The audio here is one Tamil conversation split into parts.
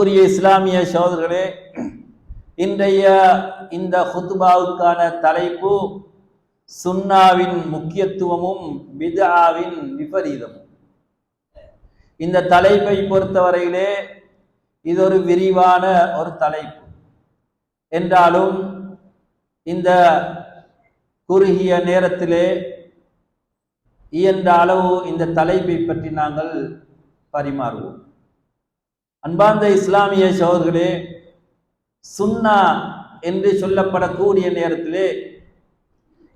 இஸ்லாமிய சகோதரர்களே, இன்றைய இந்த ஹுத்பாவுக்கான தலைப்பு சுன்னாவின் முக்கியத்துவமும் பித்ஆவின் விபரீதமும். இந்த தலைப்பை பொறுத்தவரையிலே இது ஒரு விரிவான ஒரு தலைப்பு என்றாலும் இந்த குறுகிய நேரத்திலே இயன்ற அளவு இந்த தலைப்பை பற்றி நாங்கள் பரிமாறுவோம். அன்பார்ந்த இஸ்லாமிய சகோதரர்களே, சுன்னா என்று சொல்லப்படக்கூடிய நேரத்திலே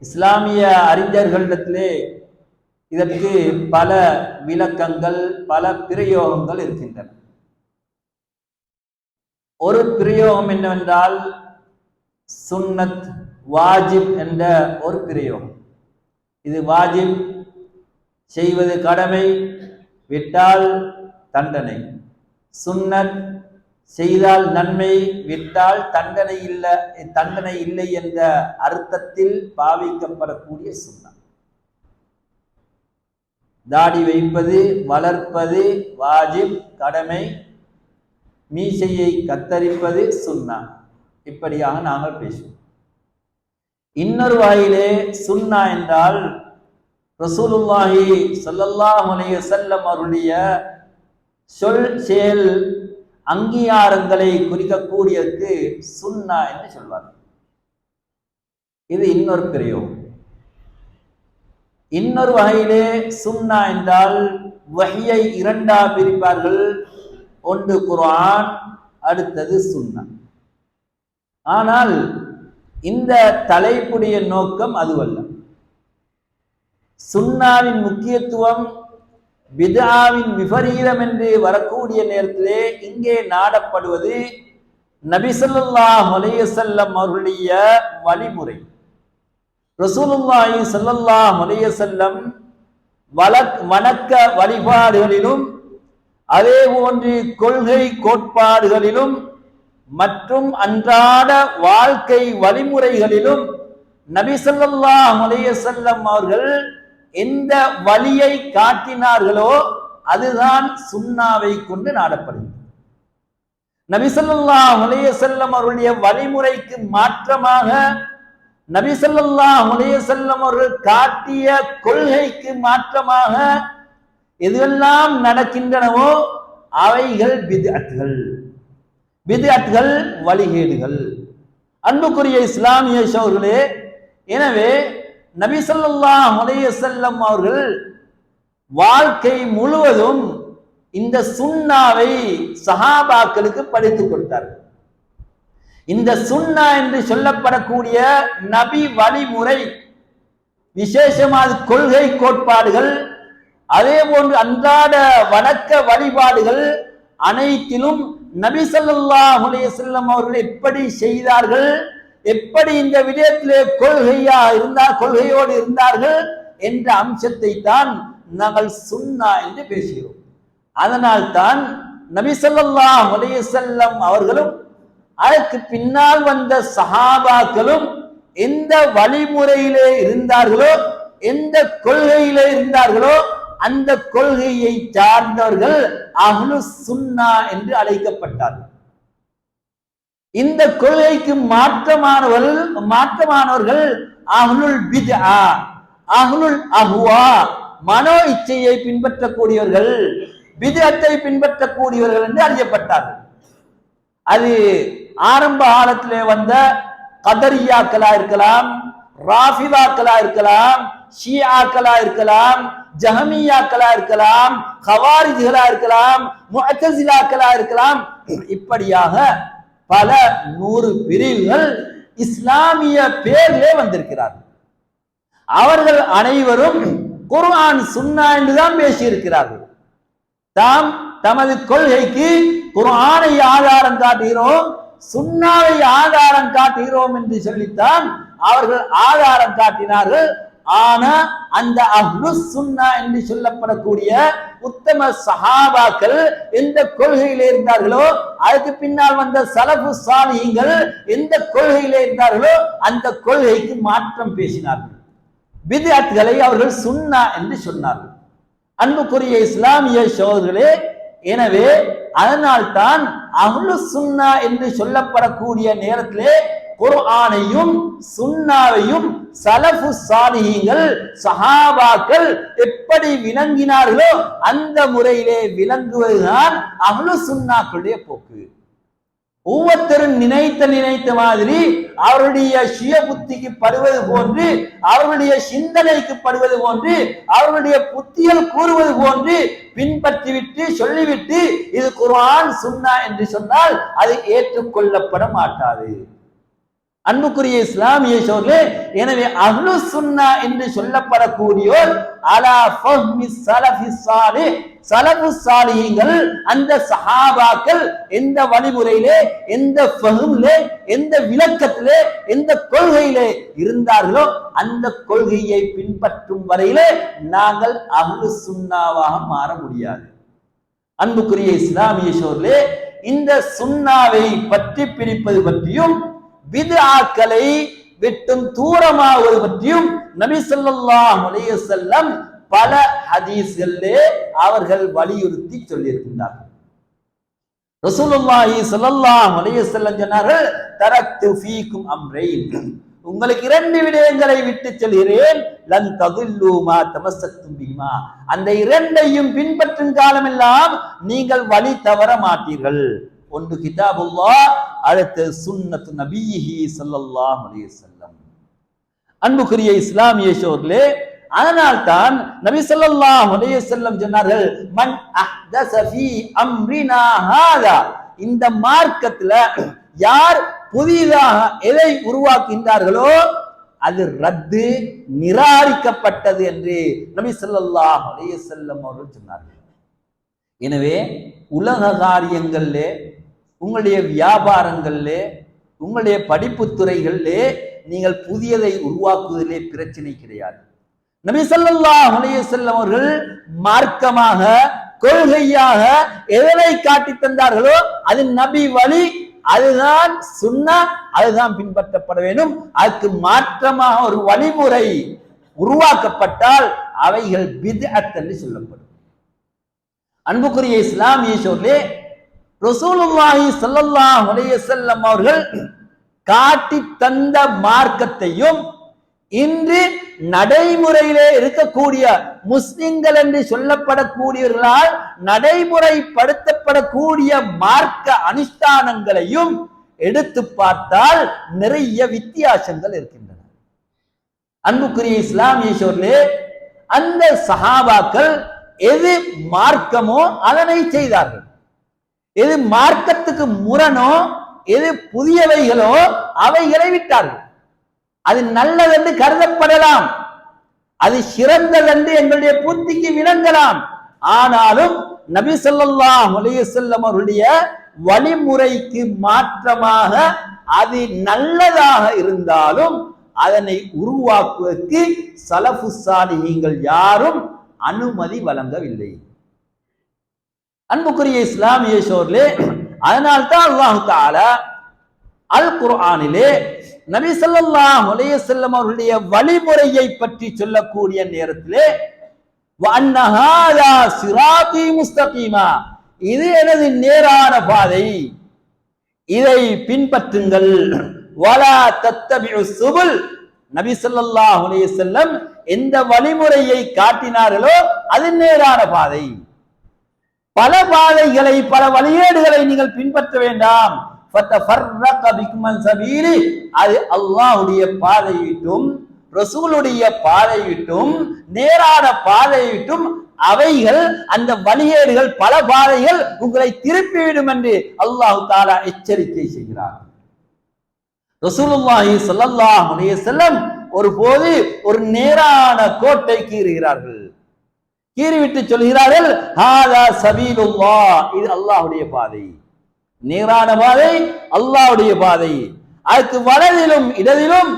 இஸ்லாமிய அறிஞர்களிடத்திலே இதற்கு பல விளக்கங்கள், பல பிரயோகங்கள் இருக்கின்றன. ஒரு பிரயோகம் என்னவென்றால் சுன்னத் வாஜிப் என்ற ஒரு பிரயோகம். இது வாஜிப், செய்வது கடமை, விட்டால் தண்டனை. சுன்னத், செய்தால் நன்மை, விட்டால் தண்டனை இல்லை என்ற அர்த்தத்தில் பாவிக்கப்படக்கூடிய சுன்னத். தாடி வைப்பது, வளர்ப்பது வாஜிப் கடமை, மீசையை கத்தரிப்பது சுன்னா. இப்படியாக நாங்கள் பேசுவோம். இன்னொரு வகையிலே சுன்னா என்றால் ரசூலுல்லாஹி ஸல்லல்லாஹு அலைஹி வஸல்லம் அவருடைய சொல் செயல் அங்கீகாரங்களை குறிக்கக்கூடியதற்கு சுன்னா என்று சொல்வார்கள். இது இன்னொரு பிரயோகம். இன்னொரு வகையிலே சுன்னா என்றால் வஹ்யை இரண்டா பிரிப்பார்கள். ஒன்று குர்ஆன், அடுத்தது சுன்னா. ஆனால் இந்த தலைப்புடைய நோக்கம் அதுவல்ல. சுன்னாவின் முக்கியத்துவம் பித்ஆவின் விபரீதம் என்று வரக்கூடிய நேரத்திலே இங்கே நாடப்படுவது நபி ஸல்லல்லாஹு அலைஹி வஸல்லம் அவர்களுடைய வழிமுறை. ரசூலுல்லாஹி ஸல்லல்லாஹு அலைஹி வஸல்லம் வணக்க வழிபாடுகளிலும் அதே போன்று கொள்கை கோட்பாடுகளிலும் மற்றும் அன்றாட வாழ்க்கை வழிமுறைகளிலும் நபி ஸல்லல்லாஹு அலைஹி வஸல்லம் அவர்கள் எந்த வழியை காட்டினார்களோ அதுதான் சுன்னாவை கொண்டு நாடப்படுகிறது. நபி ஸல்லல்லாஹு அலைஹி வஸல்லம் அவருடைய வழிமுறைக்கு மாற்றமாக நபி ஸல்லல்லாஹு அலைஹி வஸல்லம் அவர்கள் காட்டிய கொள்கைக்கு மாற்றமாக எதுவெல்லாம் நடக்கின்றனவோ அவைகள் பித்அத்கள், வழிகேடுகள். அன்புக்குரிய இஸ்லாமிய சகோதரர்களே, எனவே நபி ஸல்லல்லாஹு அலைஹி வஸல்லம் அவர்கள் வாழ்க்கை முழுவதும் இந்த சுன்னாவை சஹாபாக்களுக்கு படித்துக் கொடுத்தார்கள். இந்த சுன்னா என்று சொல்லப்படக்கூடிய நபி வழிமுறை, விசேஷமான கொள்கை கோட்பாடுகள், அதே போன்று அன்றாட வணக்க வழிபாடுகள் அனைத்திலும் நபி ஸல்லல்லாஹு அலைஹி வஸல்லம் அவர்கள் எப்படி செய்தார்கள், எப்படி இந்த விடயத்திலே கொள்கையோடு இருந்தார்கள் என்ற அம்சத்தை தான் நாங்கள் சுன்னா என்று பேசுகிறோம். அதனால் தான் நபி ஸல்லல்லாஹு அலைஹி வஸல்லம் அவர்களும் அதற்கு பின்னால் வந்த சஹாபாக்களும் எந்த வழிமுறையிலே இருந்தார்களோ, எந்த கொள்கையிலே இருந்தார்களோ அந்த கொள்கையை சார்ந்தவர்கள் அஹ்லு சுன்னா என்று அழைக்கப்பட்டார்கள். இந்த கொள்கைக்கு மாற்றமானவர்கள் அஹ்லுல் பித்ஆ, அஹ்லுல் அஹ்வா, மனோ இச்சையை பின்பற்றக்கூடியவர்கள், பித்அத்தை பின்பற்றக்கூடியவர்கள் என்று அறியப்பட்டார்கள். அது ஆரம்ப காலத்திலே வந்த கதரியாக்களா இருக்கலாம், ராஃபிதாக்களா இருக்கலாம், ஷியாக்களா இருக்கலாம், ஜஹமியாக்களா இருக்கலாம், கவாரிஜ்களா இருக்கலாம், முஅத்தஸிலாக்களா இருக்கலாம். இப்படியாக பல 100 பிரிவுகள் இஸ்லாமிய பேரிலே வந்திருக்கிறார்கள். அவர்கள் அனைவரும் குர்ஆன் சுன்னா என்றுதான் பேசியிருக்கிறார்கள். தாம் தமது கொள்கைக்கு குர்ஆனை ஆதாரம் காட்டுகிறோம், சுன்னாவை ஆதாரம் காட்டுகிறோம் என்று சொல்லித்தான் அவர்கள் ஆதாரம் காட்டினார்கள். ஆனா அந்த அஹ்லு சுன்னா என்று சொல்லப்படக்கூடிய உத்தம சஹாபாக்கள் எந்த கொள்கையிலே இருந்தார்களோ, அதுக்கு பின்னால் வந்த சலஃபு சாலிஹீன்கள் எந்த கொள்கையிலே இருந்தார்களோ அந்த கொள்கைக்கு மாற்றம் பேசினார்கள். பித்அத்களை அவர்கள் சுன்னா என்று சொன்னார்கள். அன்புக்குரிய இஸ்லாமிய சகோதரர்களே, எனவே அதனால் தான் அஹ்லு சுன்னா என்று சொல்லப்படக்கூடிய நேரத்திலே குர்ஆனையும் சுன்னாவையும் சலஃபு சாலிஹீன்கள் சஹாபாக்கள் எப்படி விளங்கினார்களோ அந்த முறையிலே விளங்குவதுதான் அஹ்லு சுன்னாக்களுடைய போக்கு. ஒவ்வொருத்தரும் நினைத்த மாதிரி அவருடைய சுய புத்திக்கு படுவது போன்று, அவருடைய சிந்தனைக்கு படுவது போன்று, அவருடைய புத்தியல் கூறுவது போன்று பின்பற்றிவிட்டு சொல்லிவிட்டு இது குர்ஆன் சுன்னா என்று சொன்னால் அது ஏற்றுக்கொள்ளப்பட மாட்டாது. அன்புக்குரிய இஸ்லாமிய சோர்களே, எனவே அஹ்லு சுன்னா என்று சொல்லப்படக்கூடியோர் அலா ஃபஹ்மி ஸலஃபி ஸாலிஹ், ஸலஃபு ஸாலிஹீன்கள் அந்த சஹாபாக்கள் எந்த வழிமுறையிலே, எந்த ஃபஹ்மிலே, எந்த விளக்கத்திலே, எந்த கொள்கையிலே இருந்தார்களோ அந்த கொள்கையை பின்பற்றும் வரையிலே நாங்கள் அஹ்லு சுன்னாவாக மாற முடியாது. அன்புக்குரிய இஸ்லாமிய சோர்களே, இந்த சுன்னாவை பற்றி பிடிப்பது பற்றியும் பித்ஆக்களை விட்டும் தூரமாவது பற்றியும் நபி ஸல்லல்லாஹு அலைஹி வஸல்லம் பல ஹதீஸ்களிலே அவர்கள் வலியுறுத்தி சொல்லியிருக்கின்றார்கள். ரசூலுல்லாஹி ஸல்லல்லாஹு அலைஹி வஸல்லம் சொன்னார்கள், தரக்து ஃபீக்கும் அம்ரைன், உங்களுக்கு 2 விடயங்களை விட்டு சொல்கிறேன், லன் ததுல்லு மா தமஸ்ஸக்தும் பிஹிமா, அந்த 2ஐயும் பின்பற்றும் காலமெல்லாம் நீங்கள் வழி தவற மாட்டீர்கள். ஒன்று கிதாபுல்லாஹ், அடுத்து சுன்னத்து நபியிஹி ஸல்லல்லாஹு அலைஹி வஸல்லம். அன்புக்குரிய இஸ்லாமிய சோர்களே, அதனால் தான் நபி ஸல்லல்லாஹு அலைஹி வஸல்லம் சொன்னார்கள், மன் அஹ்தஸ ஃபீ அம்ரினா ஹாதா, இந்த மார்க்கத்துல யார் புதிதாக எதை உருவாக்குகின்றார்களோ அது ரத்து, நிராகரிக்கப்பட்டது என்று நபி ஸல்லல்லாஹு அலைஹி வஸல்லம் அவர்கள் சொன்னார்கள். எனவே உலக காரியங்களிலே, உங்களுடைய வியாபாரங்களிலே, உங்களுடைய படிப்பு துறைகளிலே நீங்கள் புதியதை உருவாக்குவதிலே பிரச்சனை கிடையாது. நபி ஸல்லல்லாஹு அலைஹி வஸல்லம் அவர்கள் மார்க்கமாக, கொள்கையாக எதனை காட்டி தந்தார்களோ அது நபி வழி, அதுதான் சுன்னா, அதுதான் பின்பற்றப்பட வேண்டும். அதுக்கு மாற்றமாக ஒரு வழிமுறை உருவாக்கப்பட்டால் அவைகள் பித்அத் என்று சொல்லப்படும். அன்புக்குரிய இஸ்லாமிய சோர்களே, ரசூலுல்லாஹி ஸல்லல்லாஹு அலைஹி வஸல்லம் அவர்கள் காட்டி தந்த மார்க்கத்தையும் இன்று நடைமுறையிலே இருக்கக்கூடிய முஸ்லிம்கள் என்று சொல்லப்படக்கூடியவர்களால் நடைமுறைப்படுத்தப்படக்கூடிய மார்க்க அனுஷ்டானங்களையும் எடுத்து பார்த்தால் நிறைய வித்தியாசங்கள் இருக்கின்றன. அன்புக்குரிய இஸ்லாமிய சோர்களே, அந்த சஹாபாக்கள் எது மார்க்கமோ அதனை செய்தார்கள், எது மார்க்கத்துக்கு முரணோ, எது புதியவைகளோ அவைகளை விட்டார்கள். அது நல்லதென்று கருதப்படலாம், அது சிறந்ததென்று எங்களுடைய புத்திக்கு விளங்கலாம். ஆனாலும் நபி ஸல்லல்லாஹு அலைஹி வஸல்லம் அவருடைய வழிமுறைக்கு மாற்றமாக அது நல்லதாக இருந்தாலும் அதனை உருவாக்குவதற்கு ஸலஃபு ஸாலிஹீன்கள் யாரும் அனுமதி வழங்கவில்லை. அன்புக்குரிய இஸ்லாமிய சோர்களே, அதனால்தான் அல்லாஹ் தஆலா அல் குர்ஆனிலே நபி ஸல்லல்லாஹு அலைஹி வஸல்லம் அவருடைய வழிமுறையை பற்றி சொல்லக்கூடிய நேரத்திலே வஅன்ன ஹாதா சிராத்தி முஸ்தகீமா, இது எனது நேரான பாதை, இதை பின்பற்றுங்கள். வலா தத்தபிஉ சுபுல், நபி ஸல்லல்லாஹு அலைஹி வஸல்லம் எந்த வழிமுறையை காட்டினார்களோ அது நேரான பாதை. பல பாதைகளை, பல வழிகேடுகளை நீங்கள் பின்பற்ற வேண்டாம். அது அல்லாஹ்வுடைய பாதை விட்டும், ரசூலுடைய பாதை விட்டும், நேரான பாதை விட்டும் அவைகள், அந்த வழிகேடுகள், பல பாதைகள் உங்களை திருப்பிவிடும் என்று அல்லாஹ் தஆலா எச்சரிக்கை செய்கிறார். ரசூலுல்லாஹி ஸல்லல்லாஹு அலைஹி வஸல்லம் ஒருபோது ஒரு நேரான கோட்டை கீறுகிறார்கள். கீறிவிட்டு சொல்கிறார்கள், ஹாதா சபீலுல்லாஹ், இது அல்லாஹ்வுடைய பாதை, நேரான பாதை, அல்லாஹ்வுடைய பாதை. அதுக்கு வலதிலும் இடதிலும்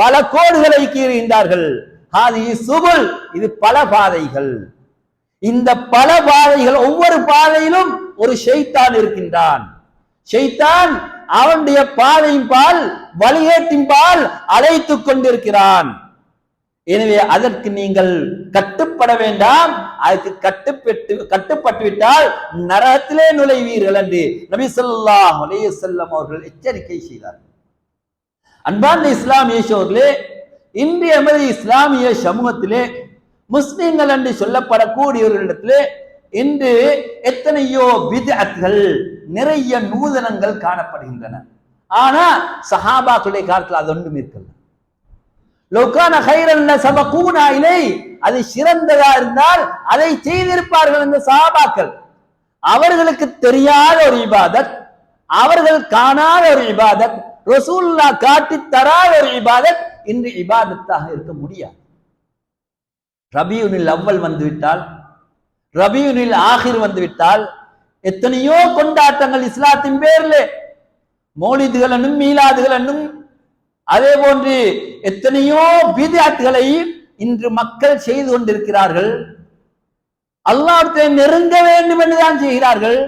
பல கோடுகளை கீறுகின்றார்கள். ஹாதிஹி சுபுல், இது பல பாதைகள். இந்த பல பாதைகள், ஒவ்வொரு பாதையிலும் ஒரு ஷைத்தான் இருக்கின்றான். ஷைத்தான் அவனுடைய பாதையின் பால், வழிகேட்டின் பால் அழைத்துக் கொண்டிருக்கிறான். எனவே அதற்கு நீங்கள் கட்டுப்பட வேண்டாம். அதுக்கு கட்டுப்பட்டு விட்டால் நரகத்திலே நுழைவீர்கள் என்று நபி ஸல்லல்லாஹு அலைஹி வஸல்லம் அவர்கள் எச்சரிக்கை செய்தார்கள். அன்பார்ந்த இஸ்லாமிய சகோதரர்களே, இன்றைய எமது இஸ்லாமிய சமூகத்திலே முஸ்லிம்கள் என்று சொல்லப்படக்கூடியவர்களிடத்திலே இன்று எத்தனையோ பித்அத்கள், நிறைய நூதனங்கள் காணப்படுகின்றன. ஆனா சஹாபாக்களுடைய காலத்தில் அது ஒன்றும் இருக்கல. லோகான கைரல்ல சபகூனா இலை, அது சிறந்ததா இருந்தால் அதை செய்திருப்பார்கள் இந்த சஹாபாக்கள். அவர்களுக்கு தெரியாத ஒரு இபாதத், அவர்கள் காணாத ஒரு இபாதத், ரசூலுல்லாஹ் காட்டி தராத ஒரு இபாதத் இன்று இபாதத்தாக இருக்க முடியாது. ரபியுனில் அவ்வல் வந்துவிட்டால், ரபியுனில் ஆகிர் வந்துவிட்டால், எத்தனையோ கொண்டாட்டங்கள் இஸ்லாத்தின் பேர்ல, மௌலிதுகள் என்னும் மீலாதுகள் என்னும் அதே போன்று எத்தனையோ பித்அத்களை இன்று மக்கள் செய்து கொண்டிருக்கிறார்கள். அல்லாஹ்வை நெருங்க வேண்டும் என்றுதான் செய்கிறார்கள்.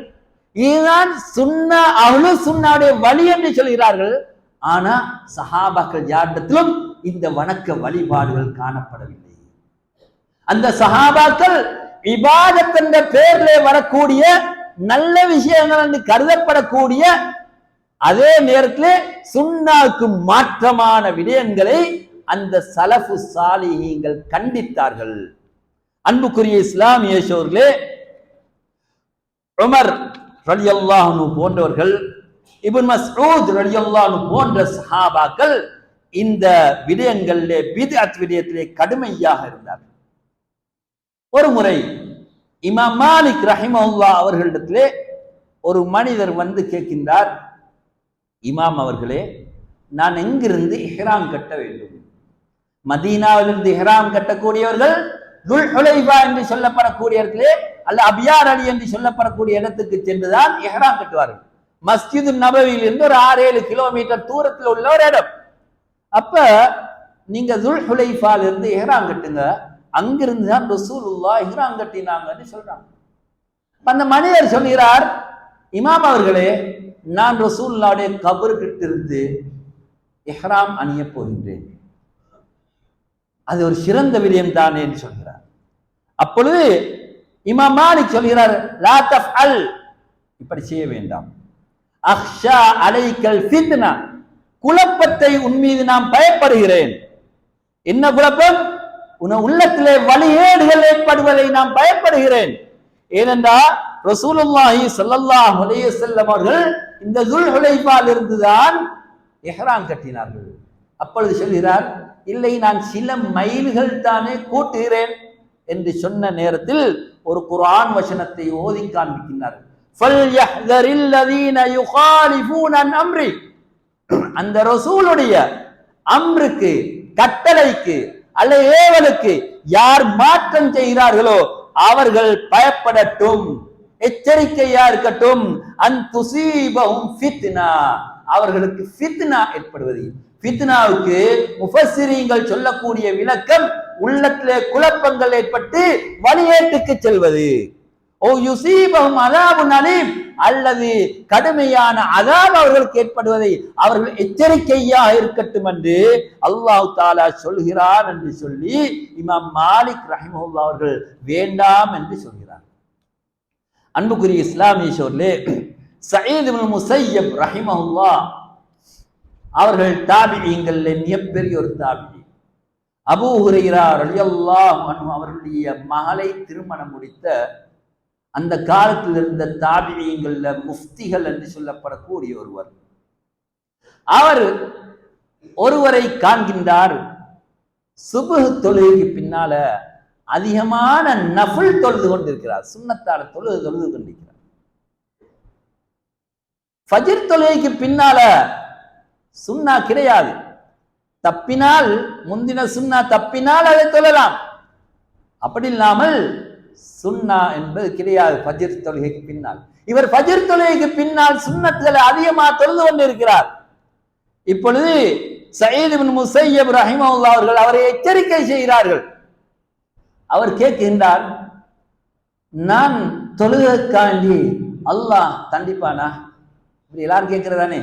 இதுதான் சுன்னா, அஹ்லு சுன்னாவுடைய வழி என்று சொல்கிறார்கள். ஆனா சஹாபாக்கள் யாரிடத்திலும் இந்த வணக்க வழிபாடுகள் காணப்படவில்லை. அந்த சஹாபாக்கள் இபாதத் என்ற பெயரிலே வரக்கூடிய நல்ல விஷயங்கள் என்று கருதப்படக்கூடிய அதே நேரத்தில் சுன்னாவுக்கு மாற்றமான விடயங்களை அந்த சலஃபு சாலிஹீன்கள் கண்டித்தார்கள். அன்புக்குரிய இஸ்லாமிய சகோதரர்களே, உமர் ரலியல்லாஹு அன்ஹு போன்றவர்கள், இப்னு மஸ்ஊத் ரலியல்லாஹு அன்ஹு போன்ற சஹாபாக்கள் இந்த விடயங்களிலே, பித்அத் விடயத்திலே கடுமையாக இருந்தார்கள். ஒரு முறை இமாம் மாலிக் ரஹிமஹுல்லாஹ் அவர்களிடத்திலே ஒரு மனிதர் வந்து கேட்கின்றார், இமாம் அவர்களே, நான் எங்கிருந்து இஹ்ராம் கட்ட வேண்டும்? மதீனாவிலிருந்து இஹ்ராம் கட்டக்கூடியவர்கள் துல் ஹுலைஃபா என்று சொல்லப்படக்கூடிய இடத்திலே அல்ல அபியார் அலி என்று சொல்லப்படக்கூடிய இடத்துக்கு சென்றுதான் இஹ்ராம் கட்டுவார்கள். மஸ்ஜிது நபவியிலிருந்து ஒரு 6-7 கிலோமீட்டர் தூரத்தில் உள்ள ஒரு இடம். அப்ப நீங்க துல் ஹுலைஃபால இருந்து இஹ்ராம் கட்டுங்க, அங்கிருந்து தான் ரசூலுல்லாஹ் இஹ்ராம் கட்டினாங்கன்னு சொல்றாங்க. அந்த மனிதர் சொல்கிறார், இமாம் அவர்களே, நான் ரசூலுல்லாஹ்வுடைய கபர்கிட்ட இருந்து இஹ்ராம் அணிய போகின்றேன், அது ஒரு சிறந்த விடயம் தானே என்று சொல்கிறார். அப்பொழுது இமாம் மாலிக் சொல்கிறார், லா தஃஅல், இப்படி செய்ய வேண்டாம். அக்ஷா அலைக்கல் ஃபித்னா, குழப்பத்தை உன் மீது நான் பயப்படுகிறேன். என்ன குழப்பம்? உன் உள்ளத்திலே வழிகேடுகள் ஏற்படுவதை நான் பயப்படுகிறேன். ஏனென்றால் ரசூலுல்லாஹி ஸல்லல்லாஹு அலைஹி வஸல்லம் அவர்கள் இந்த துல் ஹுலைஃபால் இருந்துதான் இஹ்ராம் கட்டினார்கள். அப்பொழுது சொல்கிறார், இல்லை, நான் சில மைல்கள் தானே கூட்டுகிறேன் என்று சொன்ன நேரத்தில் ஒரு குர்ஆன் வசனத்தை ஓதி காண்பிக்கின்றார். ஃபல்யஹ்தரில்லதீன யுகாலிஃபூன அன் அம்ரி, அந்த ரசூலுடைய அம்ருக்கு, கட்டளைக்கு அல்ல ஏவலுக்கு யார் மாற்றம் செய்கிறார்களோ அவர்கள் பயப்படட்டும், எச்சரிக்கையா இருக்கட்டும். அன் துஸீபஹும் ஃபித்னா, அவர்களுக்கு ஃபித்னா ஏற்படுவது. ஃபித்னாவுக்கு முஃபஸ்ஸிரீன்கள் சொல்லக்கூடிய விளக்கம் உள்ளத்திலே குழப்பங்கள் ஏற்பட்டு வழிகேட்டுக்கு செல்வது. ஓ யுஸீபஹும் அஸாபுன் அலீம், அல்லது கடுமையான அஸாப் அவர்களுக்கு ஏற்படுவதை அவர்கள் எச்சரிக்கையாக இருக்கட்டும் என்று அல்லாஹ் தஆலா சொல்கிறார் என்று சொல்லி இமாம் மாலிக் ரஹிமஹுல்லாஹ் அவர்கள் வேண்டாம் என்று சொல்கிறார். அன்புக்குரிய இஸ்லாமிய சகோதரர்களே, சயீத் இப்னு முஸய்யப் ரஹிமஹுல்லாஹ் அவர்கள் தாபிஈன்களிலே மிகப்பெரிய ஒரு தாபிஈ. அபூ ஹுரைரா ரலியல்லாஹு அன்ஹு அவர்களுடைய மகளை திருமணம் முடித்த அந்த காலத்தில் இருந்த தாபிஈன்கள்ல முஃப்திகள் என்று சொல்லப்படக்கூடிய ஒருவர். அவர் ஒருவரை காண்கின்றார், சுபஹ் தொழுகைக்கு பின்னால அதிகமான நஃபில் தொழுது கொண்டிருக்கிறார், சுன்னத்தால தொழுது கொண்டிருக்கிறார். ஃபஜ்ர் தொழுகைக்கு பின்னால சுன்னா கிடையாது, தப்பினால் முந்தின சுன்னா தப்பினால் அதை தொழலாம், அப்படி இல்லாமல் சுன்னா என்பது கிடையாது ஃபஜ்ர் தொழுகைக்கு பின்னால். இவர் ஃபஜ்ர் தொழுகைக்கு பின்னால் சுன்னத்துகளை அதிகமாக தொழுது கொண்டிருக்கிறார். இப்பொழுது சயீத் இப்னு முஸய்யப் ரஹிமஹுல்லாஹ் அவர்கள் அவரை எச்சரிக்கை செய்கிறார்கள். அவர் கேட்கின்றார், நான் தொழுகைக்காண்டி அல்லாஹ் தண்டிப்பானா? இப்படி எல்லாரும் கேட்கிறதானே,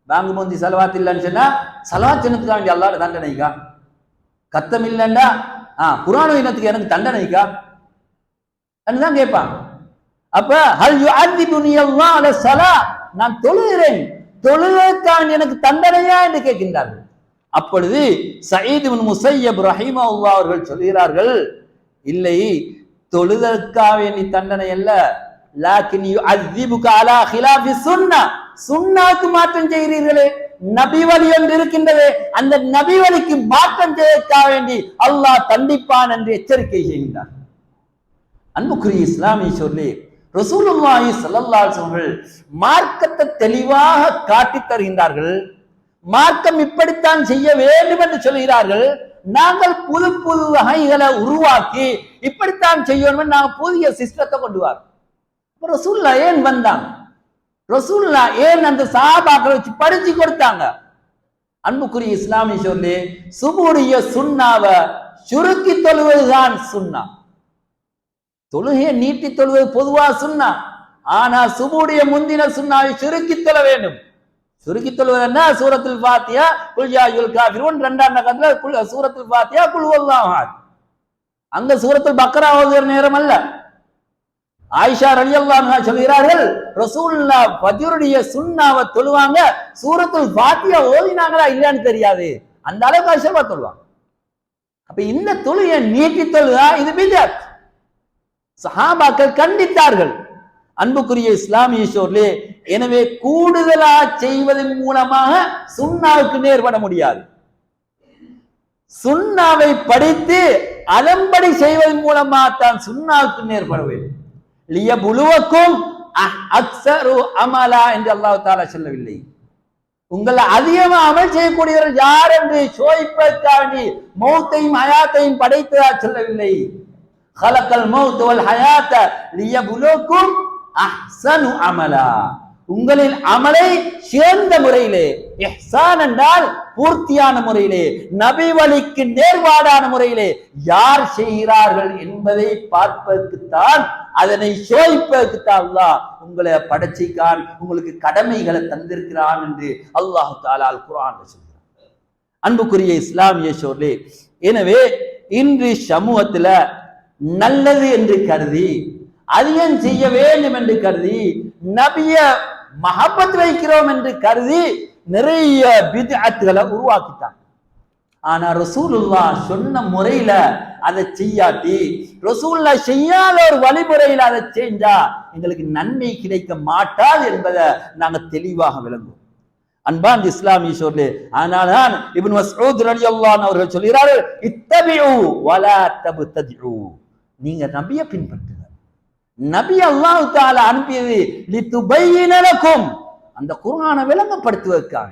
வாங்கு முந்தி சலவாத் இல்லைன்னு சொன்னா சலவாத் சொன்னதுக்காண்டி அல்லாஹ் தண்டனைக்கா? கத்தம் இல்லைண்டா குர்ஆன் இனத்துக்கு எனக்கு தண்டனைக்கா தான் கேட்பான். அப்ப ஹல் யுஅதிபுனி அல்லாஹ் அலா ஸலா, நான் தொழுகிறேன், தொழுகைக்கான எனக்கு தண்டனையா என்று கேட்கின்றார்கள். அப்பொழுது சயீத் இப்னு முஸய்யப் ரஹிமஹுல்லாஹ் அவர்கள் சொல்கிறார்கள், இல்லை, தொழுதற்காக வேண்டி தண்டனை அல்ல, லாக்கின் யுஅதிபுக அலா ஹிலாஃபி சுன்னா, சுன்னாக்கு மாற்றம் செய்கிறீர்களே, நபி வழி ஒன்று இருக்கின்றது, அந்த நபி வழிக்கு மாற்றம் செய்வதற்காக வேண்டி அல்லாஹ் தண்டிப்பான் என்று எச்சரிக்கை செய்கின்றார். அன்புக்குரிய இஸ்லாமிய சொல்லி ரசூலுல்லாஹி ஸல்லல்லாஹு அலைஹி வஸல்லம் மார்க்கத்தை தெளிவாக காட்டித் தருகின்றார்கள். மார்க்கம் இப்படித்தான் செய்ய வேண்டும் என்று சொல்கிறார்கள். நாங்கள் புது புது வகைகளை உருவாக்கி இப்படித்தான் செய்யணும், நாங்கள் புதிய சிஸ்டத்தை கொண்டு வரோம். ரசூலுல்லாஹ் ஏன் வந்தாங்க? ரசூலுல்லாஹ் ஏன் அந்த சஹாபாக்களை வச்சு படிச்சு கொடுத்தாங்க? அன்புக்குரிய இஸ்லாமிய சொல்லி சுபுடைய சுன்னாவை சுருக்கி தொழுவதுதான் சுன்னா. தொழுகையை நீட்டி தொழுவது பொதுவா சுன்னா. ஆனா சுபுடைய முந்தின சுன்னாவை சுருக்கி தொழ வேண்டும். சுருக்கி தொழுவது என்ன? சூரத்துல் ஃபாத்திஹா, குல் யா அய்யுல் காஃபிரூன், இரண்டாம் ரகத்துல சூரத்துல் ஃபாத்திஹா, குல் ஹுவல்லாஹு அஹத். அங்க சூரத்துல் பக்ரா ஓதுற நேரம் அல்ல. ஆயிஷா ரலியல்லாஹு அன்ஹா சொல்கிறார்கள், ரசூலுல்லாஹ் ஃபஜ்ருடைய சுன்னாவை தொழுவாங்க, சூரத்துல் ஃபாத்திஹா ஓதினாங்களா இல்லையான்னு தெரியாது, அந்த அளவுக்கு ஆயிஷா தொழுவாங்க. அப்ப இந்த தொழுகையை நீட்டி தொழுதா இது பித்அத். சஹாபாக்கள் கண்டித்தார்கள். அன்புக்குரிய இஸ்லாமிய சோர்களே, எனவே கூடுதலா செய்வதன் மூலமாக சுன்னாவுக்கு நேர்பட முடியாது. சுன்னாவை படித்து அதன்படி செய்வதன் மூலமாக தான் சுன்னாவுக்கு நேர்பட வேண்டும். லியபுலுவக்கும் அக்ஸரு அமலா என்று அல்லாஹ் தஆலா சொல்லவில்லை. உங்களை அதிகமா அமல் செய்யக்கூடியவர்கள் யார் என்று சோதிப்பதற்காக மௌத்தையும் ஹயாத்தையும் படைத்ததா சொல்லவில்லை. ஹலக்கல் மௌத் வல் ஹயாத்த லியபுலுவக்கும் அஹ்ஸனு அமலா, உங்களின் அமலை சிறந்த முறையிலே, இஹ்சான் என்றால் பூர்த்தியான முறையிலே, நபி வழிக்கு நேர்வாடான முறையிலே யார் செய்கிறார்கள் என்பதை பார்ப்பதற்குத்தான், அதனை சோதிப்பதற்குத்தான் அல்லாஹ் உங்களை படைச்சிக்கான், உங்களுக்கு கடமைகளை தந்திருக்கிறான் என்று அல்லாஹ் தஆலா அல் குர்ஆன்ல சொல்கிறார். அன்புக்குரிய இஸ்லாமிய சோர்களே, எனவே இன்று சமூகத்துல நல்லது என்று கருதி, அதிகம் செய்ய வேண்டும் என்று கருதி, நபிய மஹப்பத் வைக்கிறோம் என்று கருதி நிறைய பித்அத்களை உருவாக்கிட்டாங்க. ஆனா ரசூலுல்லாஹ் சொன்ன முறையில அதை செய்யாட்டி, ரசூலுல்லாஹ் செய்யாத ஒரு வழிமுறையில அதை செஞ்சா எங்களுக்கு நன்மை கிடைக்க மாட்டாது என்பதை நாங்க தெளிவாக விளங்குவோம். அன்பான் இஸ்லாமிய சோர்களே, ஆனால்தான் இப்னு மஸ்ஊத் ரலியல்லாஹு அன்ஹு அவர்கள் சொல்கிறார்கள், இத்தபிஉ வலா தப்ததிஉ, நீங்க நபியை பின்பற்றுங்க. நபி அல்லாஹ் தஆலா அனுப்பியது லிதுபையின லக்கும், அந்த குர்ஆனை விளங்கப்படுத்துவதற்காக.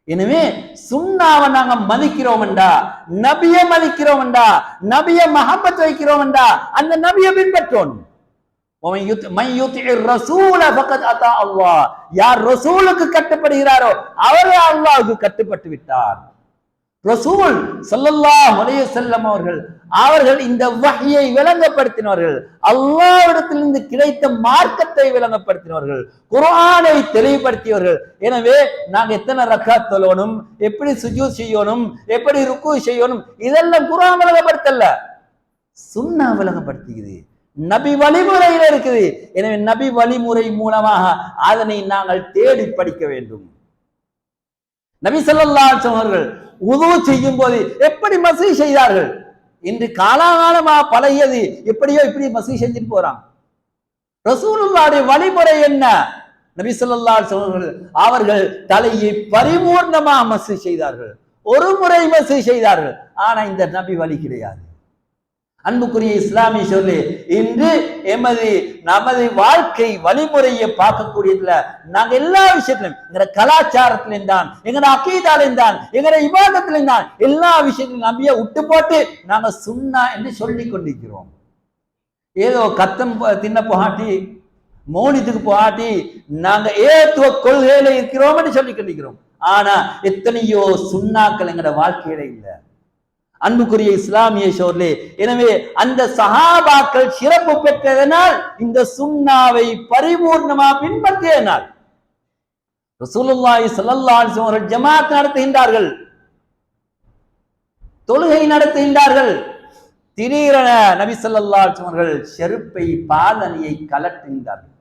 எனவே சுன்னாவை நாங்க மதிக்கிறோம் என்றா, நபியை மதிக்கிறோம் என்றா, நபியை மஹப்பத் வைக்கிறோம் என்றா, அந்த நபியை பின்பற்றணும். யார் ரசூலுக்கு கட்டுப்படுகிறாரோ அவர் அல்லாஹ்வுக்கு கட்டுப்பட்டு விட்டார். ரசூல் ஸல்லல்லாஹு அலைஹி வஸல்லம் அவர்கள் இந்த வஹ்யை விளங்கப்படுத்தினவர்கள், அல்லாஹ்விடத்திலிருந்து கிடைத்த மார்க்கத்தை விளங்கப்படுத்தினவர்கள், குர்ஆனை தெளிவுபடுத்தியவர்கள். எனவே நாங்க எத்தனை ரக்காத் தொழணும், எப்படி சுஜூத் செய்யணும், எப்படி ருக்கு செய்யணும், இதெல்லாம் குர்ஆன் விளங்கப்படுத்தல, சுன்னா விளங்கப்படுத்துகிறது, நபி வழிமுறையில இருக்குது. எனவே நபி வழிமுறை மூலமாக அதனை நாங்கள் தேடி படிக்க வேண்டும். நபி ஸல்லல்லாஹு அலைஹி வஸல்லம் அவர்கள் உது செய்யும் போது எப்படி மஸ்ஹ் செய்தார்கள்? இன்று காலாகாலமா பழகியது எப்படியோ இப்படி மஸ்ஹ் செஞ்சுட்டு போறாங்க. ரசூலுல்லாஹ்வுடைய வழிமுறை என்ன? நபி ஸல்லல்லாஹு அலைஹி வஸல்லம் அவர்கள் தலையை பரிபூர்ணமாக மஸ்ஹ் செய்தார்கள், ஒரு முறை மஸ்ஹ் செய்தார்கள். ஆனா இந்த நபி வழி கிடையாது. அன்புக்குரிய இஸ்லாமிய சொல்லி இன்று நமது வாழ்க்கை வழிமுறையை பார்க்கக்கூடியதுல நாங்க எல்லா விஷயத்திலும், எங்க கலாச்சாரத்திலும் தான், எங்க அகீதாலையும் தான், எங்க இபாதத்திலும் தான், எல்லா விஷயத்திலும் நபியை விட்டு போட்டு நாங்க சுன்னா என்று சொல்லிக் கொண்டிருக்கிறோம். ஏதோ கத்தம் தின்ன போகாட்டி, மௌனித்துக்கு போகாட்டி நாங்க ஏத்துவ கொள்கையில இருக்கிறோம் என்று சொல்லிக் கொண்டிருக்கிறோம். ஆனா எத்தனையோ சுன்னாக்கள் எங்கட வாழ்க்கையில இல்லை. அன்புக்குரிய இஸ்லாமிய சோர்களே, எனவே அந்த சஹாபாக்கள் சிறப்பு பெற்றதனால், இந்த சுன்னாவை பரிபூர்ணமா பின்பற்றியதனால் ரசூலுல்லாஹி ஸல்லல்லாஹு அலைஹி வஸல்லம் ஜமாத் நடத்துகின்றார்கள். தொழுகை நடத்துகின்றார்கள். திடீரென நபி ஸல்லல்லாஹு அலைஹி அவர்கள் செருப்பை பாதணியை கலட்டுகின்றார்கள்.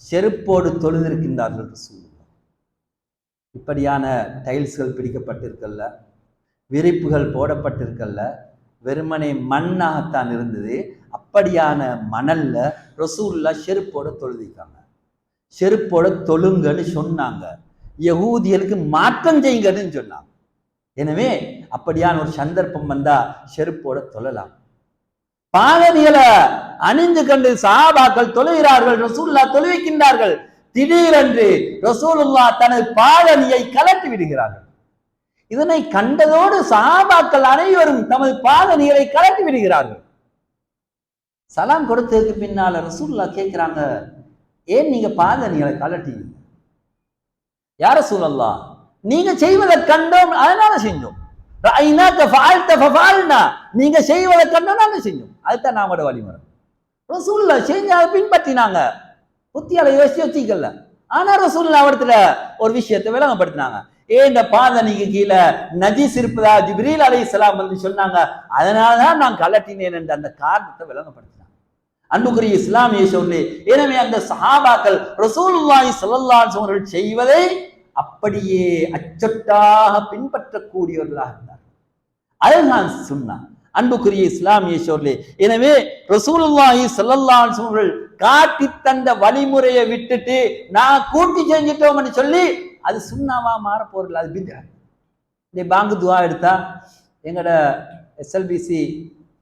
செருப்போடு தொழுதிருக்கின்றார்கள் ரசூலுல்லாஹ். இப்படியான டைல்ஸ்கள் பிடிக்கப்பட்டிருக்கல்ல, விரிப்புகள் போடப்பட்டிருக்கல்ல, வெறுமனே மண்ணாகத்தான் இருந்தது. அப்படியான மணல்ல ரசூலுல்லாஹ் செருப்போட தொழுதிக்காங்க. செருப்போட தொழுங்கன்னு சொன்னாங்க. யகூதியருக்கு மாற்றம் செய்யுங்கன்னு சொன்னாங்க. எனவே அப்படியான ஒரு சந்தர்ப்பம் வந்தா செருப்போட தொழலாம். பாதணிகளை அணிந்து கொண்டு சஹாபாக்கள் தொழுகிறார்கள், ரசூலுல்லாஹ் தொழுவிக்கின்றார்கள். திடீரென்று ரசூலுல்லாஹ் தனது பாதணியை கலட்டி விடுகிறார்கள். இதனை கண்டதோடு சஹாபாக்கள் அனைவரும் தமது பாதணிகளை கலட்டி விடுகிறார்கள். சலாம் கொடுத்ததுக்கு பின்னால ரசூலுல்லாஹ் கேட்கிறாங்க, ஏன் நீங்க பாதணிகளை கலட்டீங்க? யா ரசூலல்லாஹ், நீங்க செய்வதை கண்டோம், அதனால செஞ்சோம். நீங்க செய்வதை கண்டோம், நாங்க செஞ்சோம். அதுதான் நாமோட வழிமுறை. ரசூலுல்லாஹ் செஞ்சு அதை பின்பற்றினாங்க. புத்தியால யோசிச்சு வச்சுக்கல. ஆனா ரசூலுல்லாஹ் அவர்கிட்ட ஒரு விஷயத்தை விளங்கப்படுத்தினாங்க. இந்த பாதணிக்கு கீழே நஜீஸ் இருப்பதா ஜிப்ரீல் அலைஹிஸ்ஸலாம் வந்து சொன்னாங்க, அதனாலதான் நான் கலட்டினேன் என்ற அந்த காரணத்தை விளங்கப்படுத்தினாங்க. அன்புக்குரிய இஸ்லாமிய சொல்லி, எனவே அந்த சஹாபாக்கள் ரசூலுல்லாஹி ஸல்லல்லாஹு அலைஹி வஸல்லம் செய்வதை அப்படியே அச்சட்டாக பின்பற்றக்கூடியவர்களாக இருந்தார். அதுதான் சுன்னா. அன்புக்குரிய இஸ்லாமிய சொல்லி, எனவே ரசூலுல்லாஹி ஸல்லல்லாஹு அலைஹி வஸல்லம் காட்டி தந்த வழிமுறையை விட்டுட்டு நான் கூட்டி செஞ்சிட்டோம்னு சொல்லி அது சுன்னாவா மாற போறதில்லை, அது பித்அத். இந்த பாங்கு துவா எடுத்தா எங்கட எஸ்எல்பிசி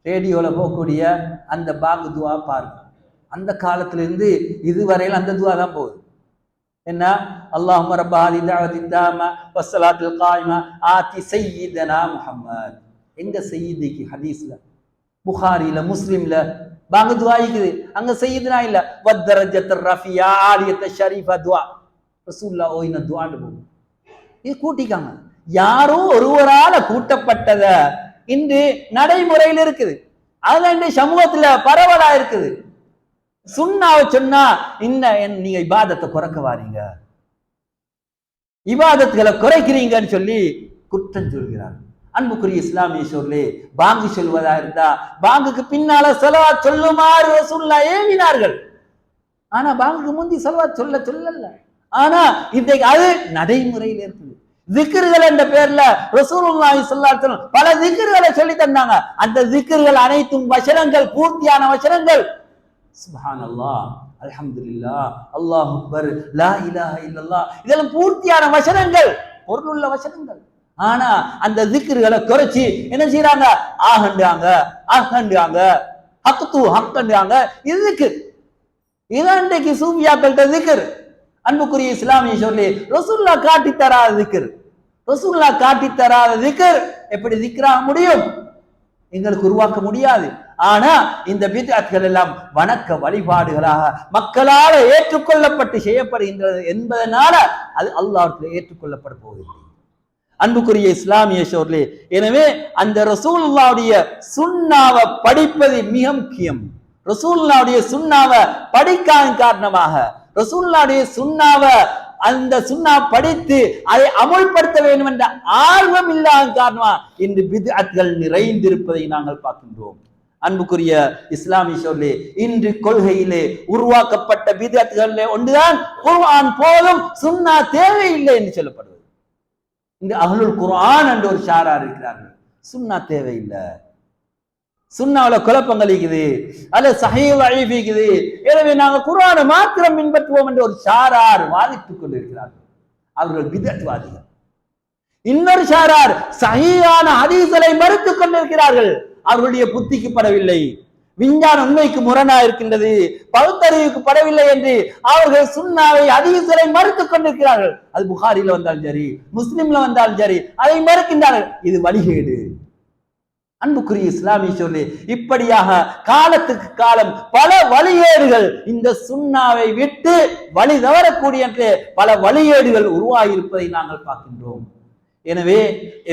ரேடியோல போகக்கூடிய அந்த பாங்கு துவா பாருங்க. அந்த காலத்துல இருந்து இதுவரையில் அந்த துவா தான் போகுது. என்ன? அல்லாஹும்ம ரப்ப ஹாதி தஅவத்தி தாமா வஸ்ஸலாத்துல் காயிமா ஆதி சய்யிதனா முஹம்மத். எங்க சய்யிதிக்கு ஹதீஸ்ல, புகாரில, முஸ்லிம்ல பாங்கு துவா இருக்குது. அங்க சய்யிதுனா இல்ல, வத்தரஜத்துர் ரஃபியா ஆலியத்த ஷரீஃபா துவா ரசூலுல்லாஹ் ஓய்ன துவான்னு போகுது. இது கூட்டிக்காங்க. யாரோ ஒருவரால கூட்டப்பட்டத இன்று நடைமுறையில் இருக்குது. அதுதான் இந்த சமூகத்துல பரவலா இருக்குது. சுன்னாவை சொன்னா நீங்க இபாதத்தை குறைக்க வாரீங்க, இபாதத்துகளை குறைக்கிறீங்கன்னு சொல்லி குற்றம் சொல்கிறார். அன்புக்குரிய இஸ்லாமிய சொல்லி, பாங்கு சொல்வதா இருந்தா பாங்குக்கு பின்னால ஸலவாத் சொல்லுமாறு ரசூலுல்லாஹ் ஏவினார்கள். ஆனா பாங்குக்கு முந்தி ஸலவாத் சொல்லல. ஆனா இன்றைக்கு அது நடைமுறையில் இருக்குது. திக்ர்கள் என்ற பேர்ல ரசூலுல்லாஹி ஸல்லல்லாஹு அலைஹி வஸல்லம் பல திக்ர்களை சொல்லி தந்தாங்க. அந்த திக்ர்கள் அனைத்தும் வசனங்கள், பூர்த்தியான வசனங்கள். சுப்ஹானல்லாஹ், அல்ஹம்துலில்லாஹ், அல்லாஹு அக்பர், லா இலாஹ இல்லல்லாஹ், இதெல்லாம் பூர்த்தியான வசனங்கள், பொருளுள்ள வசனங்கள். ஆனா அந்த திக்ர்களை குறைச்சி என்ன செய்யறாங்க? ஆகண்டாங்க, அஹண்டாங்க, ஹக்து ஹக்கண்டாங்க. இது திக்ர். இதான் இன்றைக்கு சூஃபியாக்கள்கிட்ட திக்ர். அன்புக்குரிய இஸ்லாமிய சொல்லி, ரசூலுல்லாஹ் காட்டி தராத திக்ர், ரசூலுல்லாஹ் காட்டி தராத திக்ர் எப்படி திக்ராக முடியும்? எங்களுக்கு உருவாக்க முடியாது. ஆனா இந்த பித்அத்கள் எல்லாம் வணக்க வழிபாடுகளாக மக்களால் ஏற்றுக்கொள்ளப்பட்டு செய்யப்படுகின்றது என்பதனால அது அல்லாஹ்விடத்தில் ஏற்றுக்கொள்ளப்பட போவதில்லை. அன்புக்குரிய இஸ்லாமிய சோர்லே, எனவே அந்த ரசூலுல்லாஹ்வுடைய சுன்னாவை படிப்பது மிக முக்கியம். ரசூலுல்லாஹ்வுடைய சுன்னாவை படிக்காத காரணமாக, ரசூலுல்லாஹ்வுடைய சுன்னாவை அந்த சுன்னா படித்து அதை அமுல்படுத்த வேண்டும் என்ற ஆர்வம் இல்லாத காரணமா இன்று பித்அத்கள் நிறைந்திருப்பதை நாங்கள் பார்க்கின்றோம். அன்புக்குரிய இஸ்லாமிய சோர்லே, இன்று கொள்கையிலே உருவாக்கப்பட்ட பித்அத்களிலே ஒன்றுதான் குர்ஆன் போதும், சுன்னா தேவையில்லை என்று சொல்லப்படுவது. இந்த அஹ்லுல் குர்ஆன் என்ற ஒரு ஷாரார் இருக்கிறார்கள். சுன்னா தேவையில்லை, சுன்னாவுல குழப்பங்கள் இருக்குது, அல்ல சஹீஹ் வஈஃப் இருக்குது, எனவே நாங்கள் குர்ஆனை மாத்திரம் பின்பற்றுவோம் என்று ஒரு ஷாரார் வாதிட்டுக் கொண்டிருக்கிறார்கள். அவர்கள் பித்அத்வாதிகள். இன்னொரு ஷாரார் சஹீஹான ஹதீஸ்களை மறுத்துக் கொண்டிருக்கிறார்கள். அவர்களுடைய புத்திக்கு படவில்லை, விஞ்ஞான உண்மைக்கு முரணா இருக்கின்றது, பகுத்தறிவுக்கு படவில்லை என்று அவர்கள் சுன்னாவை ஹதீஸ்களை மறுத்துக் கொண்டிருக்கிறார்கள். அது புகாரில வந்தாலும் சரி, முஸ்லிம்ல வந்தாலும் சரி, அதை மறுக்கின்றார்கள். இது வழிகேடு. அன்புக்குரிய இஸ்லாமிய சொல்லி, இப்படியாக காலத்துக்கு காலம் பல வழிகேடுகள் இந்த சுன்னாவை விட்டு வழி தவறக்கூடிய பல வழிகேடுகள் உருவாகி இருப்பதை நாங்கள் பார்க்கின்றோம். எனவே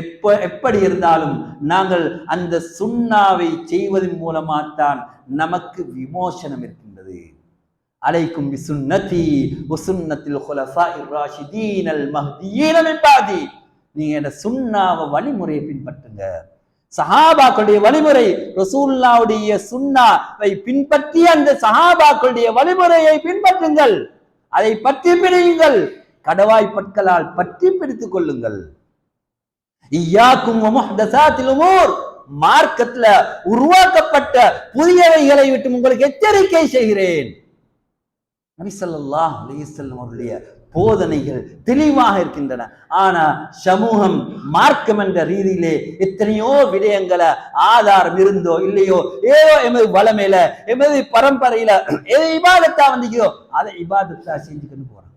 எப்படி இருந்தாலும் நாங்கள் அந்த சுன்னாவை செய்வதன் மூலமாத்தான் நமக்கு விமோசனம் இருக்கின்றது. அலைக்கும் பிசுன்னதி வசுன்னத்தில் குலஃபாஇர் ராஷிதீன் அல் மஹ்தியீன மின் பாதி. நீங்க இந்த சுன்னாவை வழிமுறையை பின்பற்றுங்க. சஹாபாக்களுடைய வழிமுறை, ரசூலுல்லாஹ்வுடைய சுன்னாவை பின்பற்றி அந்த சஹாபாக்களுடைய வழிமுறையை பின்பற்றுங்கள், அதை பற்றி பிடியுங்கள், கடவாய் பற்களால் பற்றி பிடித்துக் கொள்ளுங்கள். இய்யாக்கும் வ முஹ்தஸாத்தில் உமூர், மார்க்கத்துல உருவாக்கப்பட்ட புதியவைகளை விட்டு உங்களுக்கு எச்சரிக்கை செய்கிறேன். நபி ஸல்லல்லாஹு அலைஹி வஸல்லம் அவருடைய போதனைகள் தெளிவாக இருக்கின்றன. ஆனா சமூகம் மார்க்கம் என்ற ரீதியிலே எத்தனையோ விடயங்களை ஆதாரம் இருந்தோ இல்லையோ ஏதோ எமது வளமையில எமது பரம்பரையில எது இபாதத்தா வந்தீங்களோ அதை இபாதத்தா செஞ்சுக்கணும் போறாங்க.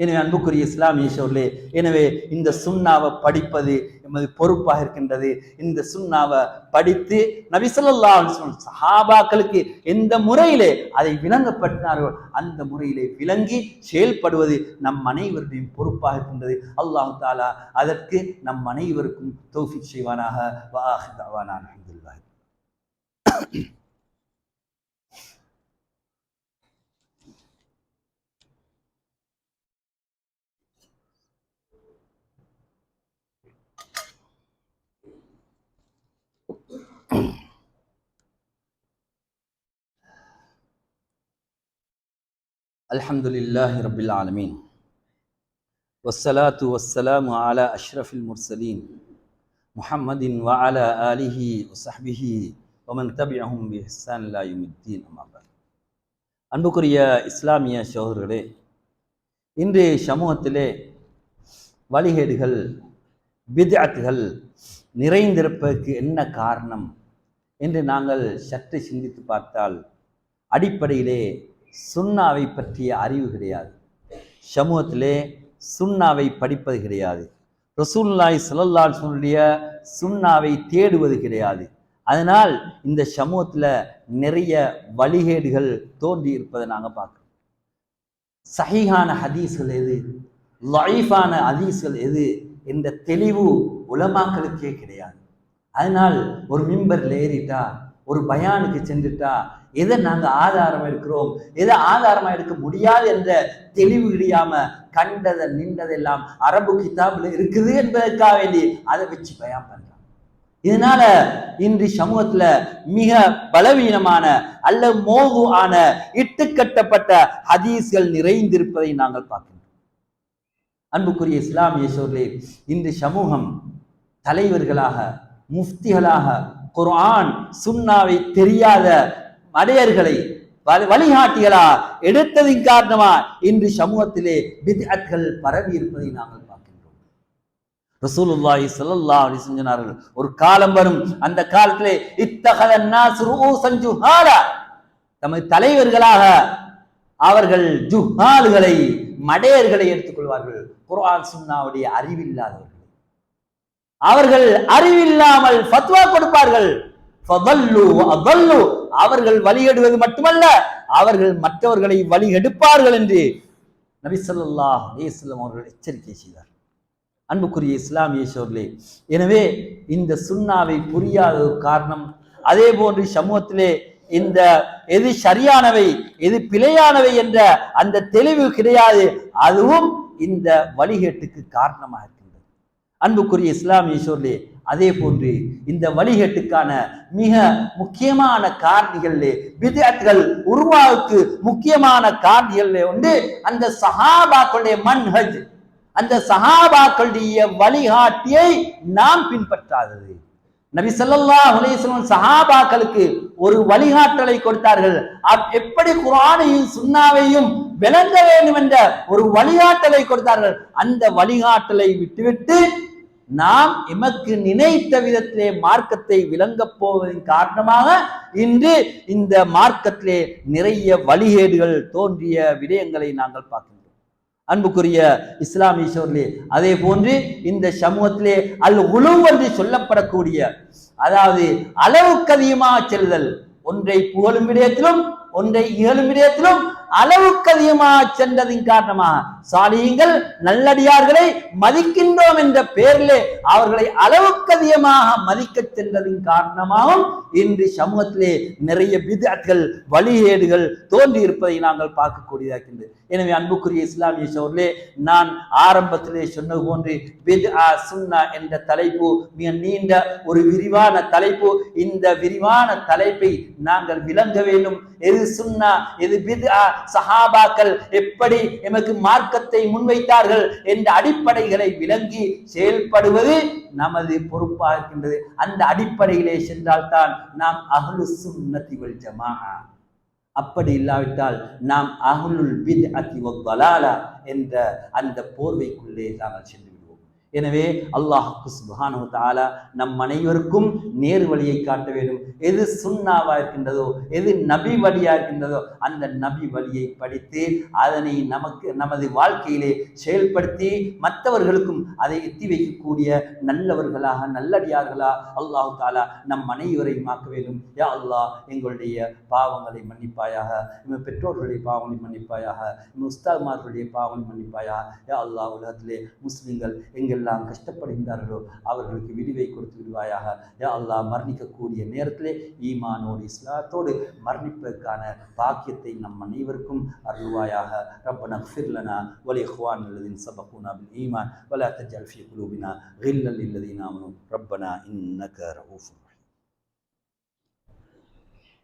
எனவே அன்புக்குரிய இஸ்லாமிய சோழர்களே, எனவே இந்த சுன்னாவை படிப்பது எமது பொறுப்பாக இருக்கின்றது. இந்த சுன்னாவை படித்து நபி ஸல்லல்லாஹு அலைஹி வஸல்லம் சஹாபாக்களுக்கு எந்த முறையிலே அதை விளங்கப்படுத்தினார்கள் அந்த முறையிலே விளங்கி செயல்படுவது நம் அனைவருடையும் பொறுப்பாக இருக்கின்றது. அல்லாஹ் தஆலா அதற்கு நம் அனைவருக்கும் தௌஃபீக் செய்வானாக. வ ஆகிரு தஅவானா அல்ஹம்துலில்லாஹ். அல்ஹம்துலில்லாஹி ரப்பில் ஆலமீன் வஸ்ஸலாத்து வஸ்ஸலாமு அலா அஷ்ரஃபில் முர்சலீன் முஹம்மதின் வ அலா ஆலிஹி வ ஸஹ்பிஹி வ மன் தபிஅஹும் பி இஹ்சான் இலா யௌமித்தீன். அம்மா பஅத். அன்புக்குரிய இஸ்லாமிய சகோதரர்களே, இன்று சமூகத்திலே வழிகேடுகள் பித்அத்துகள் நிறைந்திருப்பதற்கு என்ன காரணம் என்று நாங்கள் சற்று சிந்தித்து பார்த்தால் அடிப்படையிலே சுன்னாவை பற்றிய அறிவு கிடையாது. சமூகத்திலே சுன்னாவை படிப்பது கிடையாது. ரசூலுல்லாஹி ஸல்லல்லாஹு அலைஹி வஸல்லம் சுன்னாவை தேடுவது கிடையாது. அதனால் இந்த சமூகத்தில் நிறைய வழிகேடுகள் தோன்றி இருப்பதை நாங்கள் பார்க்கிறோம். சஹீஹான ஹதீஸ்கள் எது, லைஃபான ஹதீஸ்கள் எது என்ற தெளிவு உலமாக்களுக்கே கிடையாது. அதனால் ஒரு மிம்பர்ல ஏறிட்டா, ஒரு பயானுக்கு சென்றுட்டா, எதை நாங்கள் ஆதாரமா இருக்கிறோம், எதை ஆதாரமா எடுக்க முடியாது என்ற தெளிவு கிடையாம கண்டதை நின்றதெல்லாம் அரபு கிதாபுல இருக்குது என்பதற்காக வேண்டி அதை வச்சு பயான் பண்றாங்க. இதனால இன்று சமூகத்துல மிக பலவீனமான அல்ல மோகு ஆன இட்டுக்கட்டப்பட்ட ஹதீஸ்கள் நிறைந்திருப்பதை நாங்கள் பார்க்கிறோம். அன்புக்குரிய இஸ்லாமிய சோழர்களே, இன்று சமூகம் தலைவர்களாக முஃப்திகளாக குர்ஆன் சுன்னாவை தெரியாத மடையர்களை வழிகாட்டிகளா எடுத்ததின் காரணமா இன்று சமூகத்திலே பித்அத்கள் பரவி இருப்பதை நாங்கள் பார்க்கின்றோம். ரசூலுல்லாஹி ஸல்லல்லாஹு அலைஹி வஸல்லம் சொன்னார்கள், ஒரு காலம் வரும், அந்த காலத்திலே இத்தகதன் நாஸ் ரூஸன் ஜுஹாலா, தமது தலைவர்களாக அவர்கள் ஜுஹால்களை மடையர்களை எடுத்துக்கொள்வார்கள். குர்ஆன் சுன்னாவுடைய அறிவில்லாதவர்கள், அவர்கள் அறிவில்லாமல் ஃபத்வா கொடுப்பார்கள். அவர்கள் வழிகெடுவது மட்டுமல்ல, அவர்கள் மற்றவர்களை வழிகெடுப்பார்கள் என்று நபி ஸல்லல்லாஹு அலைஹி வஸல்லம் அவர்கள் எச்சரிக்கை செய்தார். அன்புக்குரிய இஸ்லாமிய சகோதரர்களே, எனவே இந்த சுன்னாவை புரியாத ஒரு காரணம், அதே போன்று சமூகத்திலே இந்த எது சரியானவை எது பிழையானவை என்ற அந்த தெளிவு கிடையாது. அதுவும் இந்த வழிகேட்டுக்கு காரணமாக இருக்கின்றது. அன்புக்குரிய இஸ்லாமிய சகோதரர்களே, அதே போன்று இந்த வழிகேட்டுக்கான மிக முக்கியமான காரணிகளிலே பித்அத்கள் உருவாக்கு முக்கியமான காரணிகளிலே ஒன்று அந்த சஹாபாக்களுடைய மன்ஹஜ், அந்த சஹாபாக்களுடைய வழிகாட்டியை நாம் பின்பற்றாதது. நபி ஸல்லல்லாஹு அலைஹி வஸல்லம் சஹாபாக்களுக்கு ஒரு வழிகாட்டலை கொடுத்தார்கள். எப்படி குர்ஆனையும் சுன்னாவையும் விளங்க வேண்டும் என்ற ஒரு வழிகாட்டலை கொடுத்தார்கள். அந்த வழிகாட்டலை விட்டுவிட்டு நாம் எமக்கு நினைத்த விதத்திலே மார்க்கத்தை விளங்கப் போவதன் காரணமாக இன்று இந்த மார்க்கத்திலே நிறைய வழிகேடுகள் தோன்றிய விடயங்களை நாங்கள் பார்க்கின்றோம். அன்புக்குரிய இஸ்லாமிய சகோதரர்களே, அதே போன்று இந்த சமூகத்திலே அல் உலுவ் என்று சொல்லப்படக்கூடிய, அதாவது அளவுக்கு அதிகமாக செல்லுதல், ஒன்றை புகழும் விடயத்திலும் ஒன்றை இகழும் விடயத்திலும் அளவுக்கு அதிகமாக சென்றதின் காரணமாக சாலிஹீன்கள் நல்லடியார்களை மதிக்கின்றோம் என்ற பெயரிலே அவர்களை அளவுக்கு அதிகமாக மதிக்க சென்றதின் காரணமாகவும் இன்று சமூகத்திலே நிறைய பித்அத்கள் வழிகேடுகள் தோன்றி இருப்பதை நாங்கள் பார்க்கக்கூடியதாகின்றது. எனவே அன்புக்குரிய இஸ்லாமிய சகோதரர்களே, நான் ஆரம்பத்திலே சொன்னது போன்று பித்ஆ சுன்னா என்ற தலைப்பு மிக நீண்ட ஒரு விரிவான தலைப்பு. இந்த விரிவான தலைப்பை நாங்கள் விளங்க வேண்டும். எது சுன்னா, எது பித்ஆ, சஹாபாக்கள் எப்படி எமக்கு மார்க்கத்தை முன்வைத்தார்கள் என்ற அடிப்படைகளை விளங்கி செயல்படுவது நமது பொறுப்பாக இருக்கின்றது. அந்த அடிப்படையிலே சென்றால்தான் நாம் அஹ்லு சுன்னத்தி வல் ஜமாஅ. அப்படி இல்லாவிட்டால் நாம் அஹ்லுல் பித்அத்தி வல் ضலாலா என்ற அந்த போர்வைக்குள்ளே நாங்கள் சென்று விடுவோம். எனவே அல்லாஹ் சுப்ஹானஹு வ தஆலா நம் அனைவருக்கும் நேர் வழியை காட்ட வேண்டும். எது சுன்னாவா இருக்கின்றதோ, எது நபி வழியா இருக்கின்றதோ அந்த நபி வழியை படித்து அதனை நமது வாழ்க்கையிலே செயல்படுத்தி மற்றவர்களுக்கும் அதை எத்தி வைக்கக்கூடிய நல்லவர்களாக நல்லடியார்களா அல்லாஹ் தஆலா நம் அனைவரையும் ஆக்க வேண்டும். யா அல்லாஹ், எங்களுடைய பாவங்களை மன்னிப்பாயாக, எங்கள் பெற்றோர்களுடைய பாவங்களை மன்னிப்பாயாக, எங்கள் உஸ்தாத்மார்களுடைய பாவங்களை மன்னிப்பாயாக. யா அல்லாஹ், உலகத்திலே முஸ்லிம்கள் எங்கெல்லாம் கஷ்டப்படுகின்றார்களோ அவர்களுக்கு விடிவை கொடுத்து விடுவாயாக. யா அல்லாஹ், மரணிக்கக்கூடிய நேரத்திலே ஈமானோடு இஸ்லாத்தோடு மரணிப்பதற்கான பாக்கியத்தை நம் அனைவருக்கும் அருள்வாயாக. ரப்பனா இக்ஃபிர் லனா வ லிஇக்வானில் லதீன சபகூனா பில் ஈமான் வ லா தஜ்அல் ஃபீ குலூபினா கில்லல் லில்லதீன ஆமனூ ரப்பனா இன்னக ரഊஃபுர்